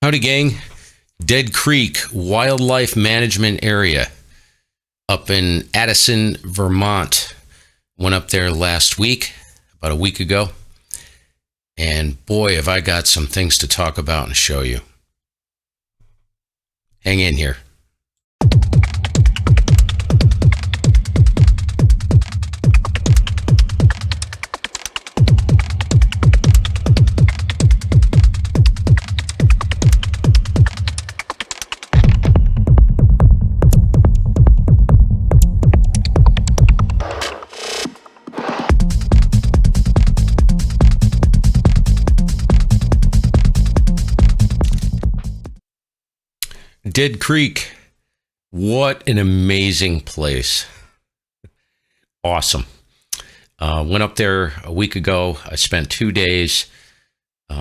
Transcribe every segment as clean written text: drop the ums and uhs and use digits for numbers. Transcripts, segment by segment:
Howdy, gang. Dead Creek Wildlife Management Area up in Addison, Vermont. Went up there last week, about a week ago. And boy, have I got some things to talk about and show you. Hang in here. Dead Creek, what an amazing place. Awesome. Went up there a week ago. I spent 2 days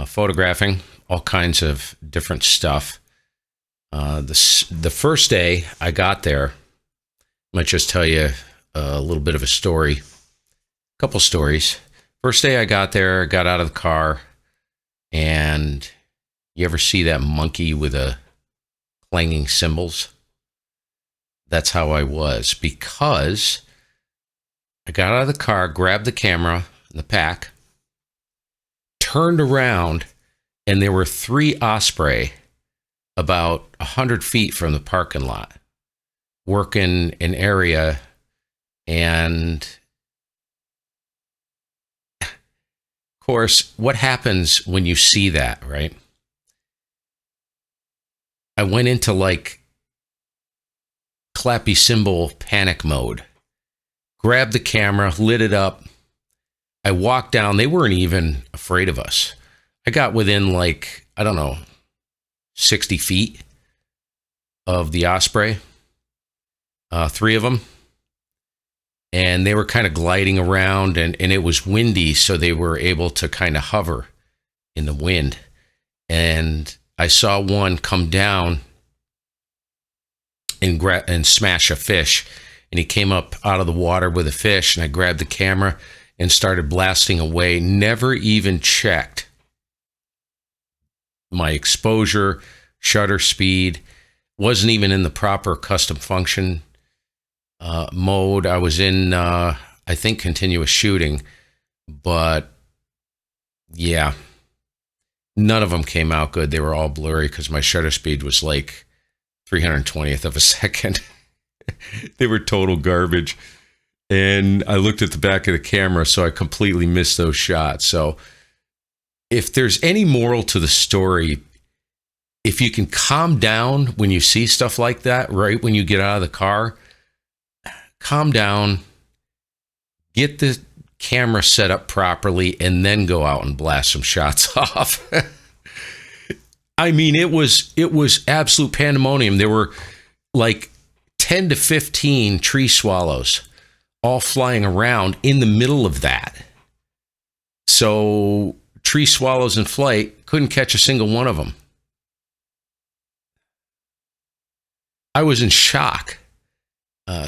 photographing all kinds of different stuff. The first day I got there, I might just tell you a little bit of a story, a couple stories. First day I got there, got out of the car, and you ever see that monkey with a clanging cymbals? That's how I was, because I got out of the car, grabbed the camera and the pack, turned around, and there were 3 osprey about 100 feet from the parking lot working an area. And of course, what happens when you see that, right? I went into like clappy cymbal panic mode, grabbed the camera, lit it up. I walked down. They weren't even afraid of us. I got within 60 feet of the osprey, 3 of them. And they were kind of gliding around, and it was windy, so they were able to kind of hover in the wind. And I saw one come down and smash a fish. And he came up out of the water with a fish, and I grabbed the camera and started blasting away. Never even checked my exposure, shutter speed. Wasn't even in the proper custom function mode. I was in, I think, continuous shooting. But yeah, none of them came out good. They were all blurry because my shutter speed was like 320th of a second. They were total garbage. And I looked at the back of the camera, so I completely missed those shots. So if there's any moral to the story, if you can calm down when you see stuff like that, right when you get out of the car, calm down, get the camera set up properly, and then go out and blast some shots off. I mean, it was absolute pandemonium. There were like 10 to 15 tree swallows all flying around in the middle of that. So tree swallows in flight, couldn't catch a single one of them. I was in shock.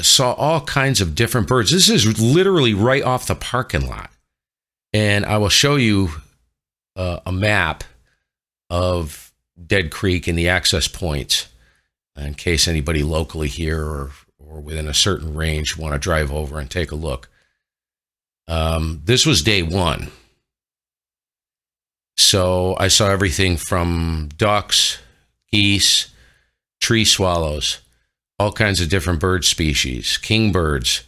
Saw all kinds of different birds. This is literally right off the parking lot. And I will show you a map of Dead Creek and the access points in case anybody locally here or within a certain range want to drive over and take a look. This was day 1. So I saw everything from ducks, geese, tree swallows, all kinds of different bird species, kingbirds,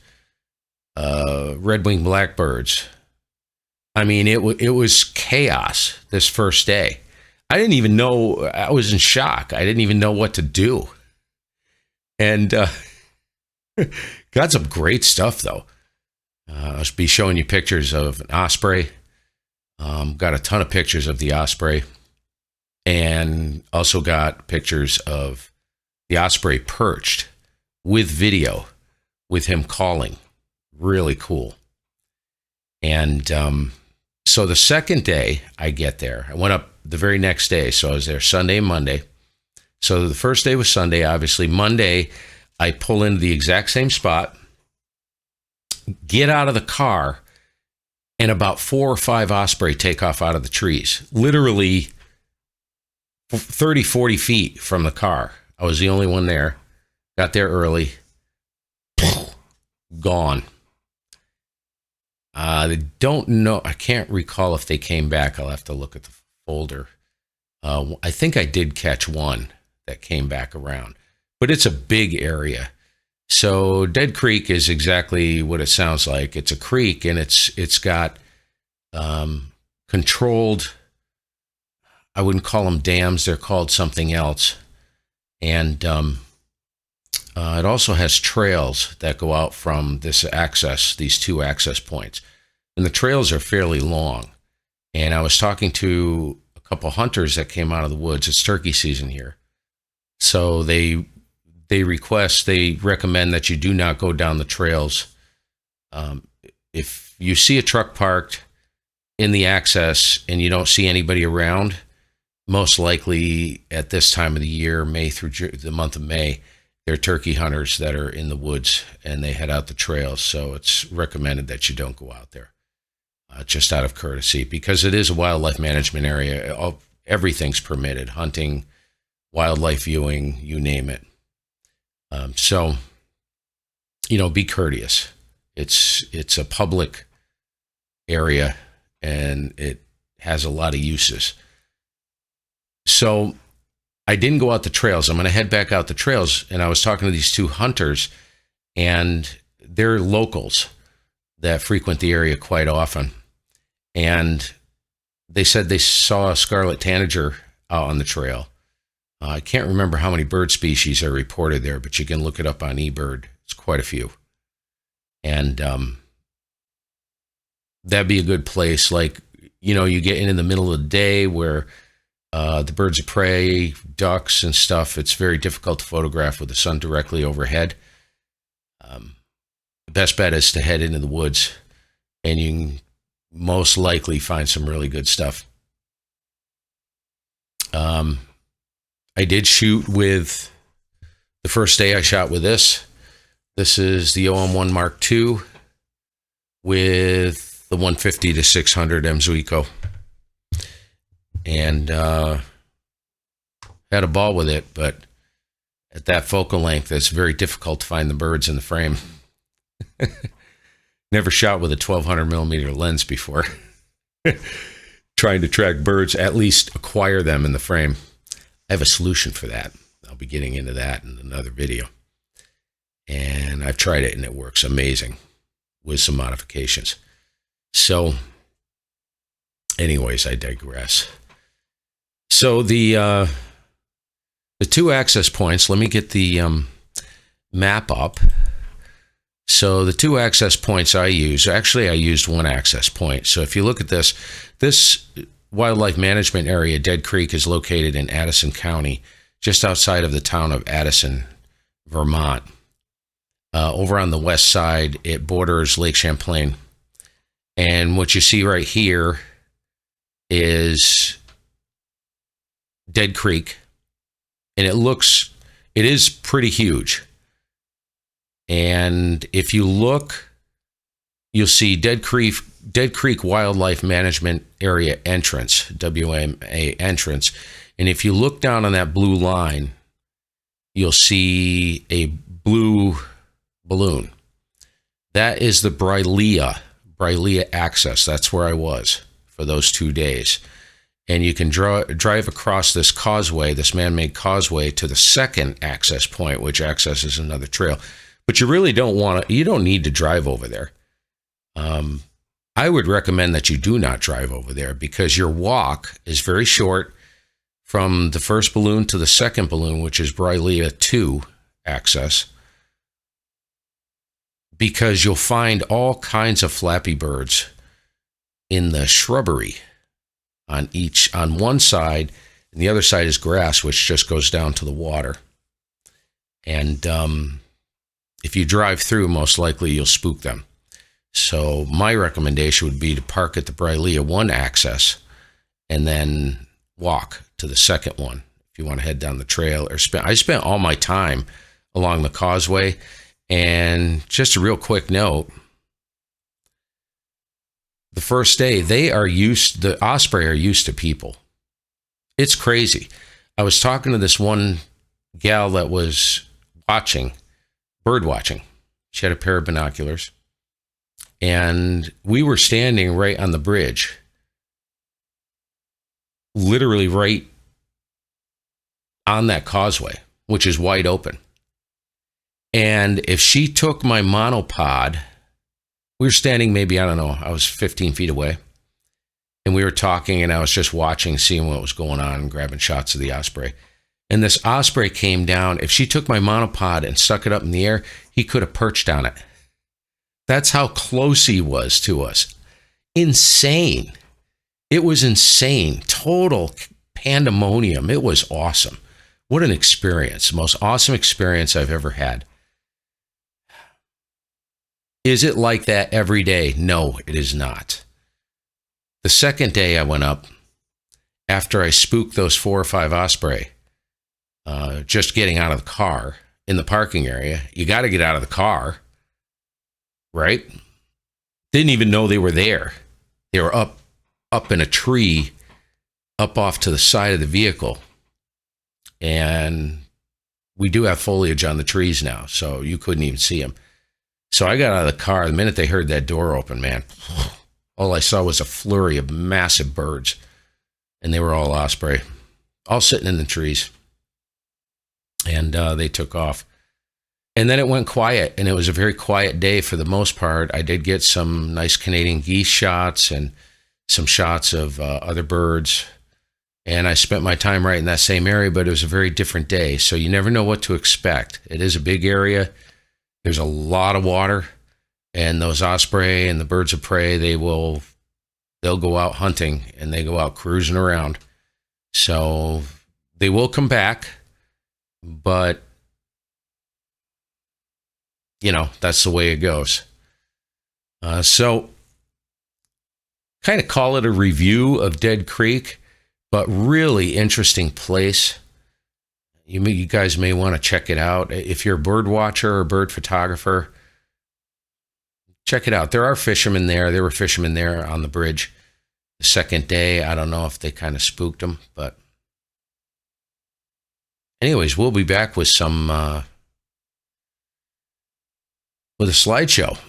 red-winged blackbirds. I mean, it was chaos this first day. I didn't even know. I was in shock. I didn't even know what to do. And got some great stuff, though. I'll be showing you pictures of an osprey. Got a ton of pictures of the osprey. And also got pictures of the osprey perched with video with him calling. Really cool. And so the second day I get there, I went up the very next day. So I was there Sunday and Monday. So the first day was Sunday, obviously. Monday, I pull into the exact same spot, get out of the car, and about 4 or 5 osprey take off out of the trees. Literally 30, 40 feet from the car. I was the only one there. Got there early. Gone. I don't know. I can't recall if they came back. I'll have to look at the folder. I think I did catch one that came back around, but it's a big area. So Dead Creek is exactly what it sounds like. It's a creek, and it's got controlled, I wouldn't call them dams. They're called something else. And it also has trails that go out from these two access points. And the trails are fairly long. And I was talking to a couple hunters that came out of the woods. It's turkey season here. So they recommend that you do not go down the trails. If you see a truck parked in the access and you don't see anybody around, most likely at this time of the year, May through the month of May, they're turkey hunters that are in the woods and they head out the trails. So it's recommended that you don't go out there, just out of courtesy, because it is a wildlife management area. Everything's permitted: hunting, wildlife viewing, you name it. So, be courteous. It's a public area and it has a lot of uses. So I didn't go out the trails. I'm going to head back out the trails. And I was talking to these two hunters, and they're locals that frequent the area quite often. And they said they saw a scarlet tanager out on the trail. I can't remember how many bird species are reported there, but you can look it up on eBird. It's quite a few. And that'd be a good place. Like, you get in the middle of the day where the birds of prey, ducks and stuff, it's very difficult to photograph with the sun directly overhead. The best bet is to head into the woods, and you can most likely find some really good stuff. I did shoot with, the first day I shot with this. This is the OM1 Mark II with the 150 to 600 Mzuiko. And had a ball with it, but at that focal length, it's very difficult to find the birds in the frame. Never shot with a 1200 millimeter lens before. Trying to track birds, at least acquire them in the frame. I have a solution for that. I'll be getting into that in another video. And I've tried it and it works amazing with some modifications. So anyways, I digress. So the two access points, let me get the map up. So the two access points I use, actually I used one access point. So if you look at this wildlife management area, Dead Creek, is located in Addison County, just outside of the town of Addison, Vermont. Over on the west side, it borders Lake Champlain. And what you see right here is Dead Creek, and it is pretty huge. And if you look, you'll see Dead Creek Wildlife Management Area entrance, WMA entrance. And if you look down on that blue line, you'll see a blue balloon. That is the Brylea access. That's where I was for those 2 days. And you can drive across this causeway, this man-made causeway, to the second access point, which accesses another trail. But you really you don't need to drive over there. I would recommend that you do not drive over there, because your walk is very short from the first balloon to the second balloon, which is Brylea 2 access, because you'll find all kinds of flappy birds in the shrubbery on one side, and the other side is grass, which just goes down to the water. And if you drive through, most likely you'll spook them. So my recommendation would be to park at the Brylea 1 access and then walk to the second one if you want to head down the trail. I spent all my time along the causeway. And just a real quick note, the first day, the osprey are used to people. It's crazy. I was talking to this one gal that was bird watching. She had a pair of binoculars. And we were standing right on the bridge, literally right on that causeway, which is wide open. And if she took my monopod, we were standing maybe, I don't know, I was 15 feet away. And we were talking, and I was just watching, seeing what was going on, and grabbing shots of the osprey. And this osprey came down. If she took my monopod and stuck it up in the air, he could have perched on it. That's how close he was to us. Insane. It was insane. Total pandemonium. It was awesome. What an experience. The most awesome experience I've ever had. Is it like that every day? No, it is not. The second day I went up, after I spooked those 4 or 5 osprey, just getting out of the car in the parking area. You got to get out of the car, right? Didn't even know they were there. They were up in a tree, up off to the side of the vehicle. And we do have foliage on the trees now, so you couldn't even see them. So I got out of the car. The minute they heard that door open, man, all I saw was a flurry of massive birds. And they were all osprey, all sitting in the trees. And they took off. And then it went quiet, and it was a very quiet day for the most part. I did get some nice Canadian geese shots and some shots of other birds. And I spent my time right in that same area, but it was a very different day. So you never know what to expect. It is a big area. There's a lot of water. And those osprey and the birds of prey, they'll go out hunting, and they go out cruising around. So they will come back, but you know, that's the way it goes. So kind of call it a review of Dead Creek, but really interesting place. You guys may want to check it out. If you're a bird watcher or bird photographer, check it out. There are fishermen there. There were fishermen there on the bridge the second day. I don't know if they kind of spooked them, but anyways, we'll be back with some with a slideshow.